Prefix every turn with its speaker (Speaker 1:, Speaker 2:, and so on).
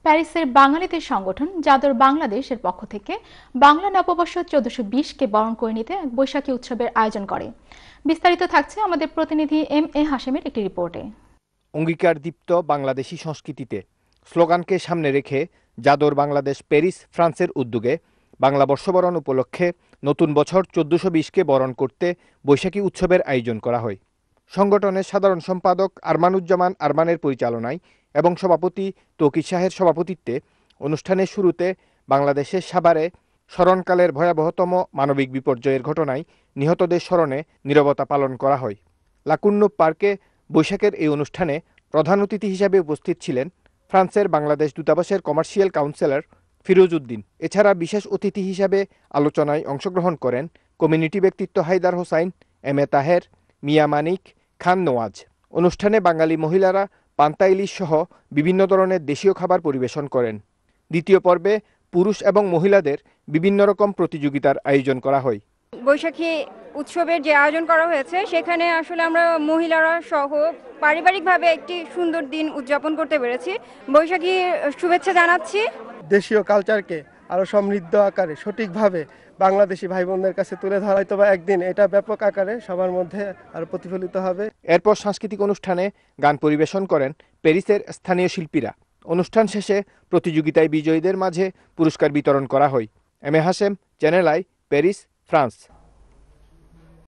Speaker 1: প্যারিসের বাঙালিদের সংগঠন জাদর বাংলাদেশের পক্ষ থেকে বাংলা নববর্ষ 1420-কে বরণ করে নিতে এক বৈশাখী উৎসবের আয়োজন করে। বিস্তারিত থাকছে আমাদের প্রতিনিধি এম.এ. হাশেমের একটি রিপোর্টে।
Speaker 2: অঙ্গীকারদীপ্ত বাংলাদেশি সংস্কৃতিতে স্লোগানকে সামনে রেখে জাদর বাংলাদেশ প্যারিস ফ্রান্সের উদ্যোগে বাংলা বর্ষবরণ উপলক্ষে নতুন বছর 1420-কে বরণ করতে বৈশাখী উৎসবের আয়োজন করা হয়। সংগঠনের সাধারণ সম্পাদক আরমানুজ্জামান আরমানের পরিচালনায় এবং সভাপতি তৌকির শাহের সভাপতিত্বে অনুষ্ঠানের শুরুতে বাংলাদেশের সাভারে স্মরণকালের ভয়াবহতম মানবিক বিপর্যয়ের ঘটনায় নিহতদের স্মরণে নীরবতা পালন করা হয়। লাকুন্নু পার্কে বৈশাখের এই অনুষ্ঠানে প্রধান অতিথি হিসাবে উপস্থিত ছিলেন ফ্রান্সের বাংলাদেশ দূতাবাসের কমার্শিয়াল কাউন্সিলর ফিরোজ উদ্দিন। এছাড়া বিশেষ অতিথি হিসাবে আলোচনায় অংশগ্রহণ করেন কমিউনিটি ব্যক্তিত্ব হায়দার হোসাইন, এম.এ. তাহের, মিয়া মানিক, খান নওয়াজ। অনুষ্ঠানে বাঙালি মহিলারা পান্তা ইলিশ সহ বিভিন্ন ধরনের দেশীয় খাবার পরিবেশন করেন। দ্বিতীয় পর্বে পুরুষ এবং মহিলাদের বিভিন্ন রকম প্রতিযোগিতার আয়োজন করা হয়।
Speaker 3: বৈশাখী উৎসবের যে আয়োজন করা হয়েছে সেখানে আসলে আমরা মহিলারা সহ পারিবারিকভাবে একটি সুন্দর দিন উদযাপন করতে পেরেছি। বৈশাখী শুভেচ্ছা জানাচ্ছি।
Speaker 4: দেশীয় কালচারকে আরো সমৃদ্ধ আকারে সঠিকভাবে বাংলাদেশি ভাই বোনদের কাছে তুলে ধরা, হয়তো বা একদিন এটা ব্যাপক আকারে সবার মধ্যে আরো প্রতিফলিত হবে।
Speaker 2: এরপর সাংস্কৃতিক অনুষ্ঠানে গান পরিবেশন করেন প্যারিসের স্থানীয় শিল্পীরা। অনুষ্ঠান শেষে প্রতিযোগিতায় বিজয়ীদের মাঝে পুরস্কার বিতরণ করা হয়। M A. Hashem, channel I, Paris, France.